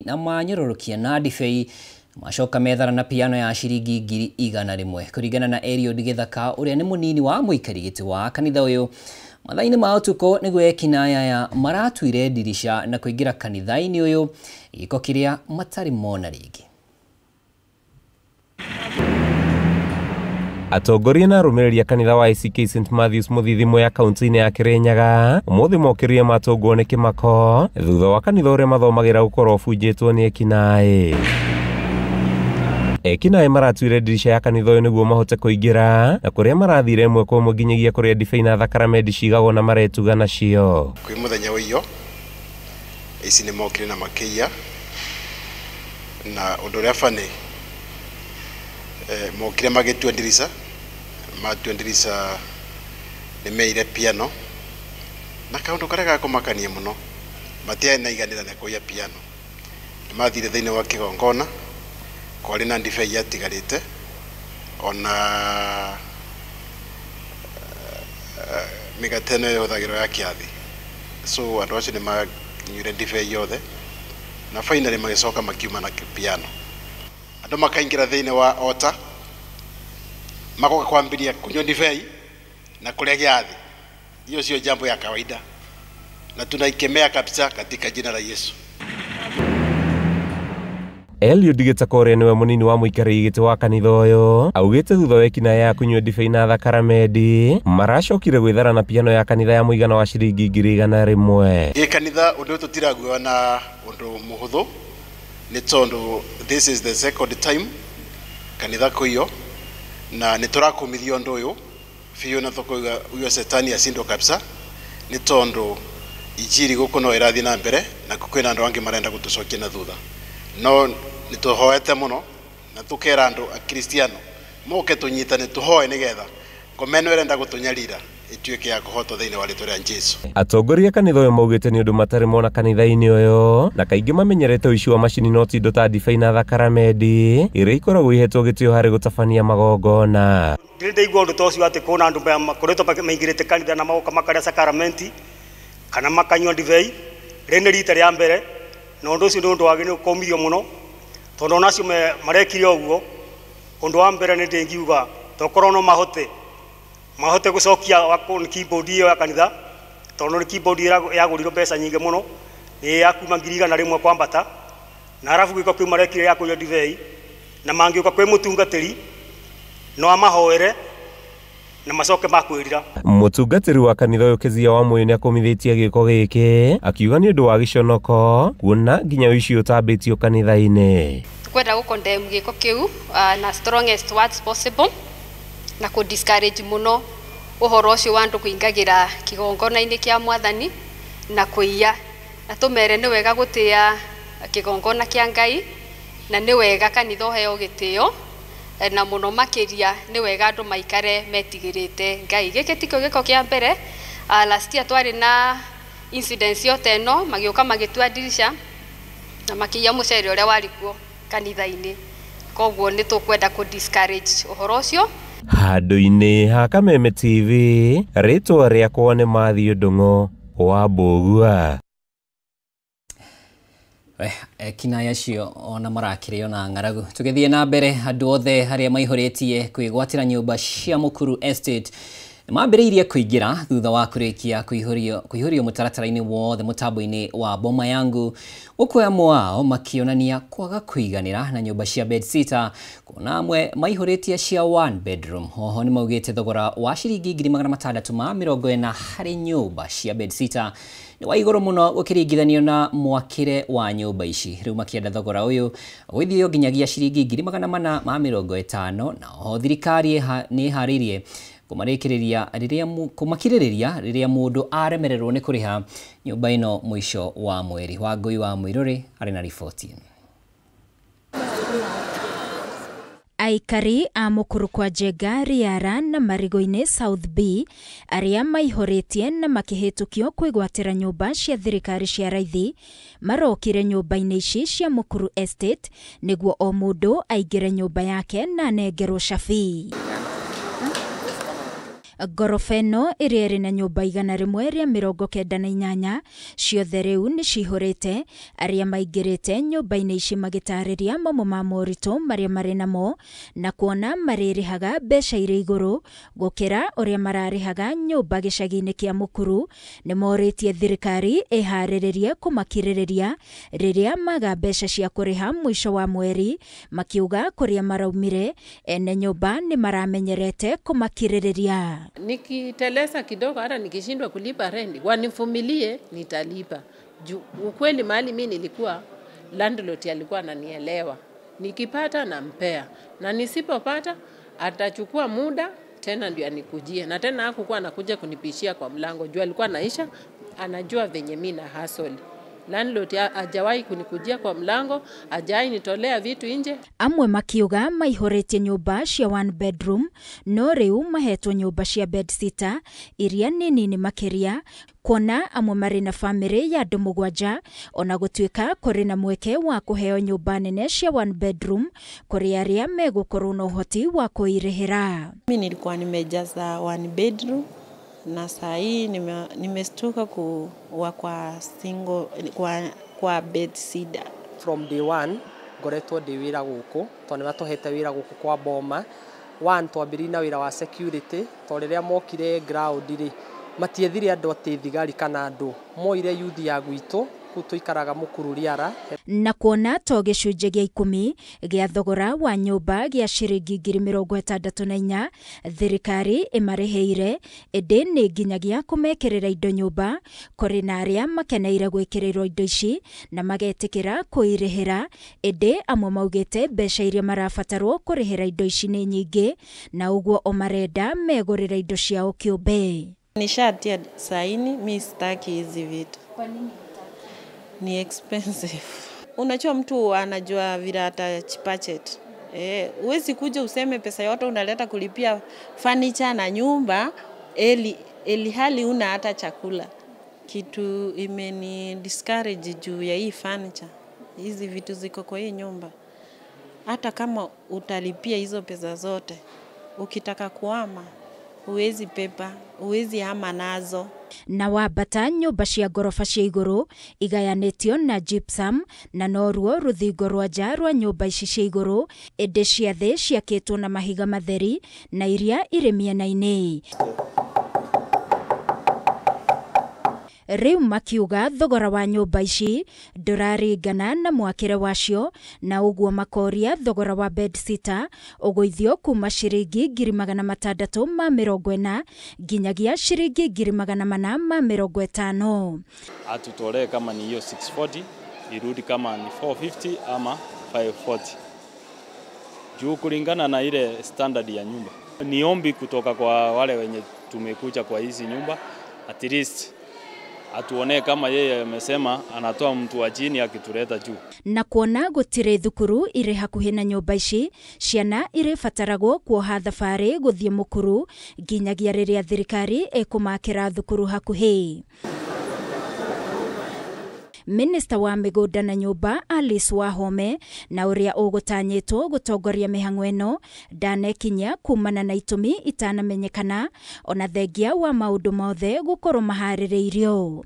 na manyororokia na ndibei macoka methara na piano ya ciringi 100,000 kuringana na Eliud Githaka uria ni munini wa muikari giti wa kanitha uyu. Mathaini ma utuko niguo ekinaya ya maratuire dirisha na kuingira kanitha-ini uyu giko kiria matari mona ringi. Atongoria na arũmĩrĩri a kanitha wa ACK St Matthews Mũthithimo ya kaunti-inĩ ya Kirinyaga ũmũthĩ mokirie matũngwo nĩ kĩmako thutha wa kanitha ũrĩa mathomagĩra gũkorwo ũbunjĩtwo nĩ ekinaĩ. Ekinaĩ maratuire dirisha ya kanitha ũyũ nĩguo mahote kũingĩra na kũrĩa marathire ĩmwe kwa ĩmwe nginyagia kũrĩa ndibei na thakramenti cigagwo na maretuga nacio. Kwĩ mũthenya wa iyo ici nĩ mokire na makĩia na ũndũ ũrĩa bani mokire magĩtua dirisha nĩ meire piano na kaũndũ karĩa gakũmakania mũno matiarĩ na iganĩra kuoya piano. Nĩ mathire thĩinĩ wa kĩgongona kwarĩ na ndibei yatigarĩte ona mĩgate ĩno yũthagĩrwo ya kĩathi, so andũ acio nĩ manyuire ndibei yothe na finally magĩcoka makiuma na piano. Andũ makaingĩra thĩinĩ wa ota magoka kwambĩrĩria kunyua ndibei na kũrĩa gĩathi. Hiyo sio jambo ya kawaida na tunaikemea kabisa katika jina la Yesu. Eliud Githaka ũrĩa nĩwe mũnini wa mũikarĩri gĩtĩ wa kanitha ũyũ augĩte thutha wa ekinaĩ ya kũnyua ndibei na thakramenti maracokire gwĩthara na piano ya kanitha ya mũigana wa ciringi 100,000. Ĩ kanitha ũndũ ũyũ tũtiraguoya na ũndũ mũhũthũ nĩ tondũ this is the second time kanitha kũiywo na nĩ tũrakũmithio ũndũ ũyũ biũ na tũkauga uyo setani acindwo kabisa nĩ tondũ injiri gũkũ no ĩrathiĩ na mbere na kwĩna andũ angĩ marenda gũtũcokia na thutha. No nĩ tũhoete mũno na tũkera andũ a Kristiano moke tũnyitane tũhoe nĩgetha ngoma ĩno ĩrenda gũtũnyarira ĩtuĩke ya kũhotwo thĩinĩ wa rĩtwa rĩa Jesũ. Atongoria kanitha ũyũ maugĩte nĩ ũndũ matarĩ mona kanitha-inĩ ũyũ na kaingĩ mamenyerete ũici wa macini no ti indo ta ndibei na thakramenti iria ikoragwo ihetwo gĩtĩo harĩ gũtabania magongona. Ndĩraigua ũndũ ta ũcio atĩ kũna andũ makoretwo maingĩrĩte kanitha na magoka makarĩa sakramenti kana makanyua ndibei rĩrĩ nĩ rita rĩa mbere na ũndũ ũcio nĩ ũndũ wagĩrĩire kũmithio mũno tondũ onacio marekire ũguo. Ũndũ wa mbere nĩ ndĩngiuga tokorwo no mahote gũcokia keyboard iyo ya kanitha tondũ nĩ keyboard yagũrirwo mbeca nyingĩ mũno nĩ ya kuma 100,000 kwambata na arabu gĩko kĩu marekire ya kũnyua ndibei na mangĩũka kwĩ mũtungatĩri no amahoere na macoke makwĩrira. Mũtungatĩri wa kanitha ũyũ Kezia wa Mwĩrĩ nĩakomithĩtie gĩko gĩkĩ akiuga nĩ ũndũ wa gĩconoko kuona nginya ũici ũtambĩtio kanitha-inĩ. Kwenda gũkondem gĩko kĩu na strongest words possible na ku discourage mũno ũhoro ũcio wa andũ kũingagĩra kĩgongona-inĩ kĩa Mwathani na kũiya, na tũmere nĩ wega gũtĩa kĩgongona kĩa Ngai na nĩ wega kanitha ũheo gĩtĩo na mũno makĩria nĩ wega andũ maikare metigĩrĩte Ngai. Gĩkĩ tikio gĩko kĩa mbere. Last year twarĩ na incidents yote ĩno magĩũka magĩtua dirisha na makĩiya mũcere ũrĩa warĩ kuo kanitha-inĩ, koguo nĩ tũkwenda ku discourage ũhoro ũcio. Handũ-inĩ ha Kameme TV rĩtwa rĩakwa nĩ Matthew Ndung'u wa Mbũgua. Kinaya cio ona marakĩrĩo na ng'aragu. Tũgĩthiĩ na mbere, andũ othe harĩa maihũrĩtie kwĩgwatĩra nyũmba cia Mũkuru Estate mambĩrĩirie kũingĩra thutha wa kũrĩkia kũihũrio mũtaratara-inĩ wothe mũtambo-inĩ wa Boma Yangu, gũkũ amwe ao makĩonania kwaga kũiganĩra na nyũmba cia bedsitter, kuona amwe maihũrĩtie cia 1 bedroom. Oho nĩ maugĩte thogora wa ciringi 640 harĩ nyũmba cia bedsitter nĩ wa igũrũ mũno gũkĩringithanio na mwakĩre wa nyũmba ici. Rĩu makĩenda thogora ũyũ gũithio nginyagia ciringi 450, na oho thirikari nĩ harĩirie kũmakirĩrĩria rĩrĩa mũndũ aremererwo nĩ kũrĩha nyũmba ĩno mũico wa mweri. Wangui wa Mũirũrĩ arĩ na riboti. Aikari a Mũkuru kwa Njenga, Riara na Marigo-inĩ South B arĩa maihũrĩtie na makĩhĩtũkio kwĩgwatĩra nyũmba cia thirikari cia raithi marokire nyũmba-inĩ ici cia Mũkuru Estate nĩguo o mũndũ aingĩre nyũmba yake na nengerwo cabi. Ngoroba ĩno ĩrĩa ĩrĩ na nyũmba 198 ciothe rĩu nĩ cihũrĩte, arĩa maingĩrĩte nyũmba-inĩ ici magĩtarĩria mamwe ma moritũ marĩa marĩ namo na kuona marĩrĩhaga mbeca irĩ igũrũ gũkĩra ũrĩa mararĩhaga nyũmba gĩcagi-inĩ kĩa Mũkuru. Nĩ morĩtie thirikari ĩharĩrĩrie kũmakirĩrĩria rĩrĩa maga mbeca cia kũrĩha mũico wa mweri, makiuga kũrĩa maraumire ene nyũmba nĩ maramenyerete kũmakirĩrĩria. Nikiteleza kidogo hata nikishindwa kulipa rent, wanivumilie nitalipa. Ukweli mahali mimi nilikuwa, landlord alikuwa ananielewa. Nikipata nampea, na nisipopata atachukua muda tena ndio anikujie. Na tena hakukuwa anakuja kunipishia kwa mlango, jua alikuwa anaisha, anajua venye mimi na hustle. Landlord hajawahi kunikujia kwa mlango, hajawahi nitolea vitu nje. Amwe makiuga maihũrĩtie nyũmba cia 1 bedroom, no rĩu mahetwo nyũmba cia bedsitter iria nĩ nini makĩria, kuona amwe marĩ na famĩlĩ ya andũ 7, ona gũtuĩka kũrĩ na mweke wa kũheo nyũmba nene cia 1 bedroom kũrĩ arĩa megũkorwo na ũhoti wa kũirĩhĩra. Mimi nilikuwa nimejaza 1 bedroom na saa hii nimestuka kuwa kwa single kwa bedsitter. From day one ngoretwo ndi wira guku to ni batohete wira guku kwa Boma. One twambiri na wira wa security to riria mokire ground ri matiethire andu ati thigari kana andu moire youth ya gwitu tuikaraga Mũkuru Riara. Na kuona to gĩcunjĩ gĩa 10 gĩa thogora wa nyũmba gĩa ciringi 64,000 thirikari ĩmarĩhĩire, ĩndĩ nĩ nginyagia kũmekĩrĩra indo nyũmba, kũrĩ na arĩa makeneire gwĩkĩrĩrwo indo ici na magetĩkĩra kũirĩhĩra, ĩndĩ amwe maugĩte mbeca iria marabatarwo kũrĩhĩra indo ici nĩ nyingĩ, na ũguo o marenda megũrĩra indo ciao kĩũmbe. Nishatia saini, mimi sitaki hizi vitu. Kwa nini? Ni expensive. Unajua mtu anajua vile atachipachet. Uwezi kuja useme pesa yote unaleta kulipia furniture na nyumba, eli hali una hata chakula. Kitu imeni discourage juu ya hii furniture. Hizi vitu ziko kwa hii nyumba. Hata kama utalipia hizo pesa zote, ukitaka kuhama, uwezi pepa, uwezi hama nazo. Na wambata nyũmba cia ngoroba cia igũrũ igayanĩtio na gypsum na noruo rũthingo rwa nja rwa nyũmba ici cia igũrũ, ĩndĩ cia thĩ ciakĩtwo na mahiga matheri na iria irĩ mĩena-inĩ. Rĩu makiuga thogora wa nyũmba ici ndũraringana na mwakĩre wacio, na ũguo makoria thogora wa bedsitter ũgũithio kuma ciringi 640 nginyagia ciringi 450. Atutolee kama ni hiyo 640, irudi kama ni 450 ama 540. Juu kulingana na ile standard ya nyumba. Ni ombi kutoka kwa wale wenye tumekuja kwa hizi nyumba, at least atuone kama yeye amesema anatoa mtu wa chini akituleta juu. Na kuona gũtirĩ thukuru irĩ hakuhĩ na nyũmba ici, ciana irĩbataragwo kuoha thabarĩ gũthiĩ Mũkuru nginyagia rĩrĩa thirikari ĩkũmakĩra thukuru hakuhĩ. Minister wa mĩgũnda na nyũmba Alice Wahome na ũrĩa ũgũtanyĩtwo gũtongoria mĩhang'o ĩno ndanekinya kumana na itũmi itanamenyekana, ona thengia wa maũndũ mothe gũkorwo maharĩrĩirio.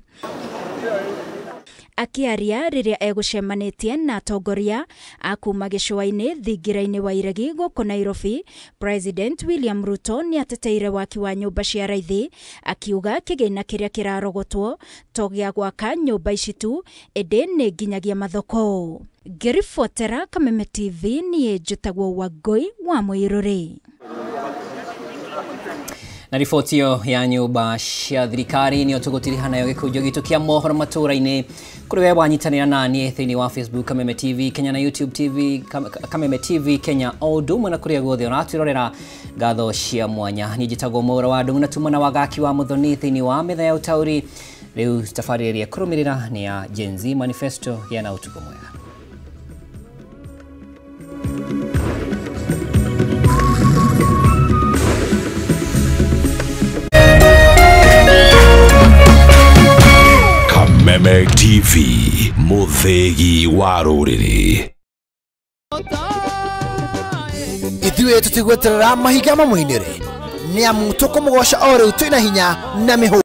Akiaria rĩrĩa egũcemanĩtie na atongoria a kuma gĩcũa-inĩ thingira-inĩ wa Iregi gũkũ Nairobi, President William Ruto nĩ ateteire waki wa nyũmba cia raithi, akiuga kĩgĩna kĩrĩa kĩrarogotwo to gĩa gwaka nyũmba ici tu, ĩndĩ nĩ nginyagia mathoko. Ngĩribotera Kameme TV niĩ njĩtagwo Wangui wa Mũirũrĩ. Na riboti iyo ya nyũmba cia thirikari nĩyo tũgũtiriha nayo gĩkũnjo gitũ kĩa mohoro matũra-inĩ. Kũrĩ we wanyitanĩra naniĩ thĩinĩ wa Facebook Kameme TV Kenya na YouTube TV Kameme TV Kenya, o ũndũ ũmwe na kũrĩa guothe ũratwĩrorera, ngatho cia mwanya. Niĩ njĩtagwo Mũra wa Ndung'u na tumana wa Gaki wa Mũthoni thĩinĩ wa metha ya ũtaũri. Rĩu tabarĩra ĩrĩa kũrũmĩrĩra nĩ ya Gen Z Manifesto ya na ũtukũ mwega. Kameme TV, mũthegi wa rũrĩrĩ. Ithuĩ tũtigweterera mahiga mamwe-inĩ rĩ, nĩ amu tũkũmũgoca o rĩu twĩna hinya na mĩhũ.